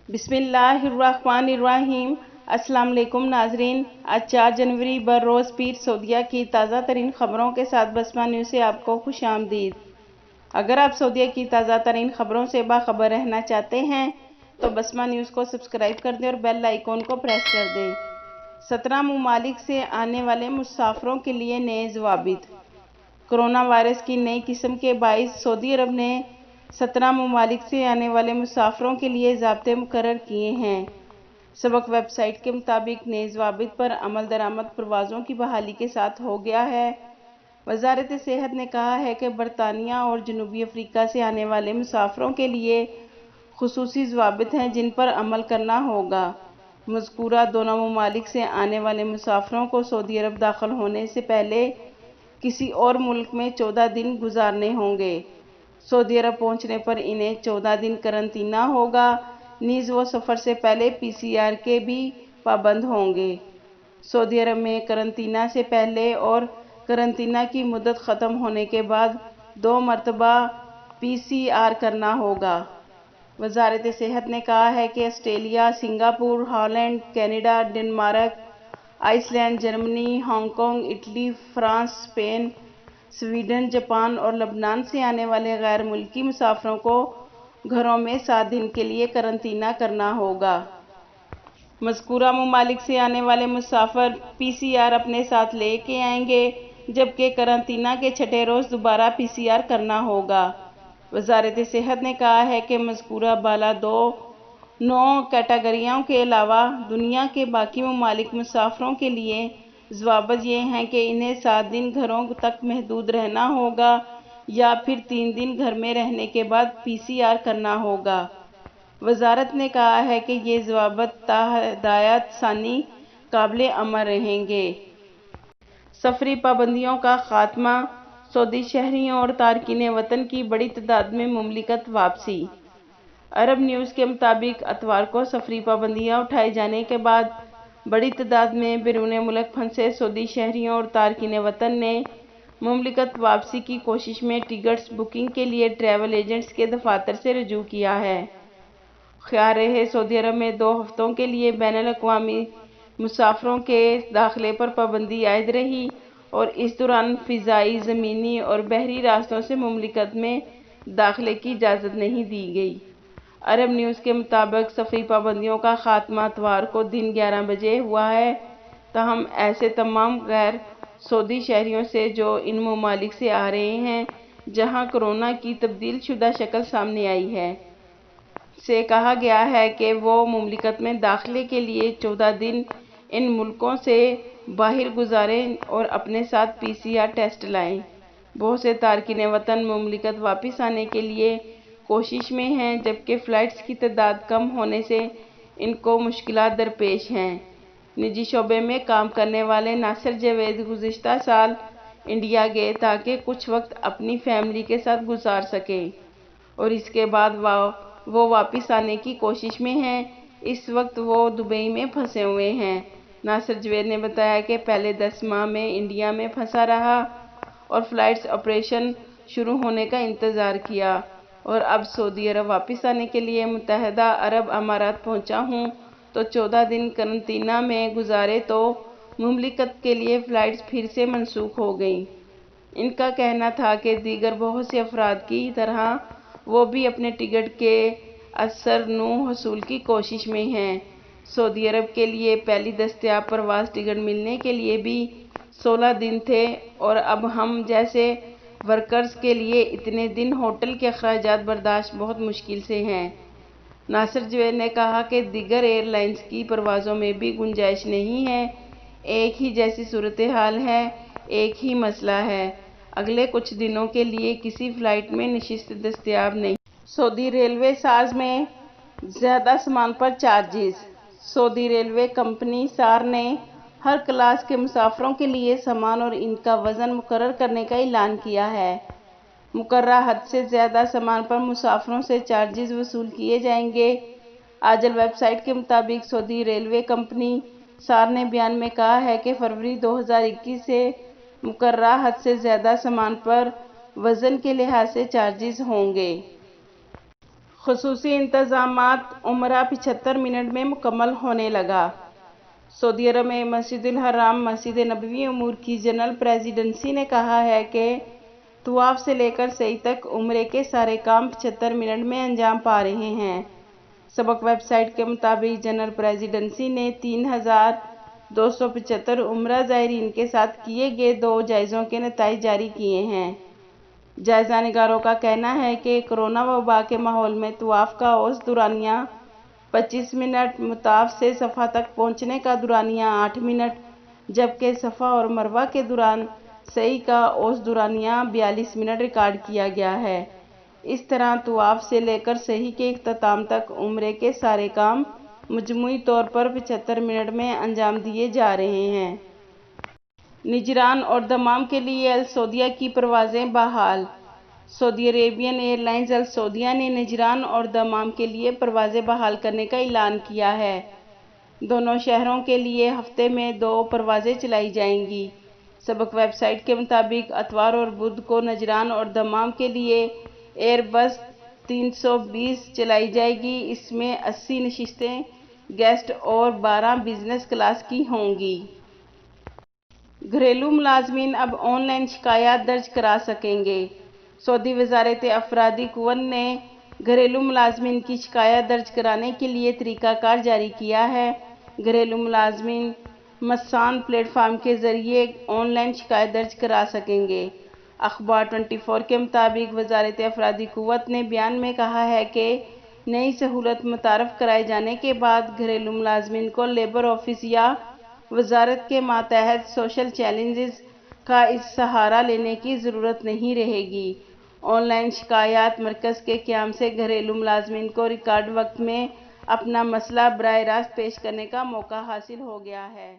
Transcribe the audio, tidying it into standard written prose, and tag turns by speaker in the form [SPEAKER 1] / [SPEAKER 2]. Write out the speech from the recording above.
[SPEAKER 1] بسم اللہ الرحمن الرحیم۔ السلام علیکم ناظرین، آج 4 جنوری بروز پیر سعودیہ کی تازہ ترین خبروں کے ساتھ بسمہ نیوز سے آپ کو خوش آمدید۔ اگر آپ سعودیہ کی تازہ ترین خبروں سے باخبر رہنا چاہتے ہیں تو بسمہ نیوز کو سبسکرائب کر دیں اور بیل آئیکن کو پریس کر دیں۔ 17 ممالک سے آنے والے مسافروں کے لیے نئے ضوابط۔ کرونا وائرس کی نئی قسم کے باعث سعودی عرب نے 17 ممالک سے آنے والے مسافروں کے لیے ضابطے مقرر کیے ہیں۔ سبق ویب سائٹ کے مطابق نئے ضوابط پر عمل درآمد پروازوں کی بحالی کے ساتھ ہو گیا ہے۔ وزارت صحت نے کہا ہے کہ برطانیہ اور جنوبی افریقہ سے آنے والے مسافروں کے لیے خصوصی ضوابط ہیں جن پر عمل کرنا ہوگا۔ مذکورہ دونوں ممالک سے آنے والے مسافروں کو سعودی عرب داخل ہونے سے پہلے کسی اور ملک میں 14 دن گزارنے ہوں گے۔ سعودی عرب پہنچنے پر انہیں 14 دن قرنطینہ ہوگا، نیز وہ سفر سے پہلے PCR کے بھی پابند ہوں گے۔ سعودی عرب میں قرنطینہ سے پہلے اور قرنطینہ کی مدت ختم ہونے کے بعد 2 مرتبہ PCR کرنا ہوگا۔ وزارت صحت نے کہا ہے کہ Australia, Singapore, Holland, Canada, Denmark, Iceland, Germany, Hong Kong, Italy, France, Spain, Sweden, Japan اور لبنان سے آنے والے غیر ملکی مسافروں کو گھروں میں 7 دن کے لیے قرنطینہ کرنا ہوگا۔ مذکورہ ممالک سے آنے والے مسافر PCR اپنے ساتھ لے کے آئیں گے، جبکہ قرنطینہ کے چھٹے روز دوبارہ PCR کرنا ہوگا۔ وزارت صحت نے کہا ہے کہ مذکورہ بالا 9 کیٹیگریوں کے علاوہ دنیا کے باقی ممالک مسافروں کے لیے ضوابط یہ ہیں کہ انہیں 7 دن گھروں تک محدود رہنا ہوگا یا پھر 3 دن گھر میں رہنے کے بعد PCR کرنا ہوگا۔ وزارت نے کہا ہے کہ یہ ضوابط تا ہدایت ثانی قابل عمل رہیں گے۔ سفری پابندیوں کا خاتمہ، سعودی شہریوں اور تارکین وطن کی بڑی تعداد میں مملکت واپسی۔ عرب نیوز کے مطابق اتوار کو سفری پابندیاں اٹھائے جانے کے بعد بڑی تعداد میں بیرون ملک پھنسے سعودی شہریوں اور تارکین وطن نے مملکت واپسی کی کوشش میں ٹکٹس بکنگ کے لیے ٹریول ایجنٹس کے دفاتر سے رجوع کیا ہے۔ خارجہ سعودی عرب میں 2 ہفتوں کے لیے بین الاقوامی مسافروں کے داخلے پر پابندی عائد رہی اور اس دوران فضائی، زمینی اور بحری راستوں سے مملکت میں داخلے کی اجازت نہیں دی گئی۔ عرب نیوز کے مطابق سفری پابندیوں کا خاتمہ اتوار کو دن 11 بجے ہوا ہے، تاہم ایسے تمام غیر سعودی شہریوں سے جو ان ممالک سے آ رہے ہیں جہاں کورونا کی تبدیل شدہ شکل سامنے آئی ہے، سے کہا گیا ہے کہ وہ مملکت میں داخلے کے لیے 14 دن ان ملکوں سے باہر گزاریں اور اپنے ساتھ PCR ٹیسٹ لائیں۔ بہت سے تارکین وطن مملکت واپس آنے کے لیے کوشش میں ہیں، جبکہ فلائٹس کی تعداد کم ہونے سے ان کو مشکلات درپیش ہیں۔ نجی شعبے میں کام کرنے والے ناصر جاوید گزشتہ سال انڈیا گئے تاکہ کچھ وقت اپنی فیملی کے ساتھ گزار سکیں اور اس کے بعد وہ واپس آنے کی کوشش میں ہیں۔ اس وقت وہ دبئی میں پھنسے ہوئے ہیں۔ ناصر جاوید نے بتایا کہ پہلے 10 ماہ میں انڈیا میں پھنسا رہا اور فلائٹس آپریشن شروع ہونے کا انتظار کیا اور اب سعودی عرب واپس آنے کے لیے متحدہ عرب امارات پہنچا ہوں تو 14 دن قرنطینہ میں گزارے تو مملکت کے لیے فلائٹس پھر سے منسوخ ہو گئیں۔ ان کا کہنا تھا کہ دیگر بہت سے افراد کی طرح وہ بھی اپنے ٹکٹ کے اثر نو حصول کی کوشش میں ہیں۔ سعودی عرب کے لیے پہلی دستیاب پرواز ٹکٹ ملنے کے لیے بھی 16 دن تھے اور اب ہم جیسے ورکرز کے لیے اتنے دن ہوٹل کے اخراجات برداشت بہت مشکل سے ہیں۔ ناصر جاوید نے کہا کہ دیگر ایئر لائنز کی پروازوں میں بھی گنجائش نہیں ہے۔ ایک ہی جیسی صورتحال ہے، ایک ہی مسئلہ ہے، اگلے کچھ دنوں کے لیے کسی فلائٹ میں نشست دستیاب نہیں۔ سعودی ریلوے ساز میں زیادہ سامان پر چارجز۔ سعودی ریلوے کمپنی سار نے ہر کلاس کے مسافروں کے لیے سامان اور ان کا وزن مقرر کرنے کا اعلان کیا ہے۔ مقررہ حد سے زیادہ سامان پر مسافروں سے چارجز وصول کیے جائیں گے۔ آجل ویب سائٹ کے مطابق سعودی ریلوے کمپنی سار نے بیان میں کہا ہے کہ فروری 2021 سے مقررہ حد سے زیادہ سامان پر وزن کے لحاظ سے چارجز ہوں گے۔ خصوصی انتظامات عمرہ 75 منٹ میں مکمل ہونے لگا۔ سعودی عرب میں مسجد الحرام مسجد نبوی امور کی جنرل پریزیڈنسی نے کہا ہے کہ طواف سے لے کر سعی تک عمرے کے سارے کام 75 منٹ میں انجام پا رہے ہیں۔ سبق ویب سائٹ کے مطابق جنرل پریزیڈنسی نے 3275 عمرہ زائرین کے ساتھ کیے گئے 2 جائزوں کے نتائج جاری کیے ہیں۔ جائزہ نگاروں کا کہنا ہے کہ کرونا وبا کے ماحول میں طواف کا اوسط دورانیہ 25 منٹ، مطاف سے صفا تک پہنچنے کا دورانیہ 8 منٹ، جبکہ صفا اور مروہ کے دوران سعی کا اوسط دورانیہ 42 منٹ ریکارڈ کیا گیا ہے۔ اس طرح طواف سے لے کر سعی کے اختتام تک عمرے کے سارے کام مجموعی طور پر 75 منٹ میں انجام دیے جا رہے ہیں۔ نجران اور دمام کے لیے السعودیہ کی پروازیں بحال۔ سعودی عربین ایئر لائنز السعودیہ نے نجران اور دمام کے لیے پروازیں بحال کرنے کا اعلان کیا ہے۔ دونوں شہروں کے لیے ہفتے میں 2 پروازیں چلائی جائیں گی۔ سبق ویب سائٹ کے مطابق اتوار اور بدھ کو نجران اور دمام کے لیے ایئر بس 320 چلائی جائے گی۔ اس میں 80 نشستیں گیسٹ اور 12 بزنس کلاس کی ہوں گی۔ گھریلو ملازمین اب آن لائن شکایات درج کرا سکیں گے۔ سعودی وزارت افرادی قوت نے گھریلو ملازمین کی شکایات درج کرانے کے لیے طریقہ کار جاری کیا ہے۔ گھریلو ملازمین مسان پلیٹ فارم کے ذریعے آن لائن شکایات درج کرا سکیں گے۔ اخبار 24 کے مطابق وزارت افرادی قوت نے بیان میں کہا ہے کہ نئی سہولت متعارف کرائے جانے کے بعد گھریلو ملازمین کو لیبر آفس یا وزارت کے ماتحت سوشل چیلنجز کا سہارا لینے کی ضرورت نہیں رہے گی۔ آن لائن شکایات مرکز کے قیام سے گھریلو ملازمین کو ریکارڈ وقت میں اپنا مسئلہ براہ راست پیش کرنے کا موقع حاصل ہو گیا ہے۔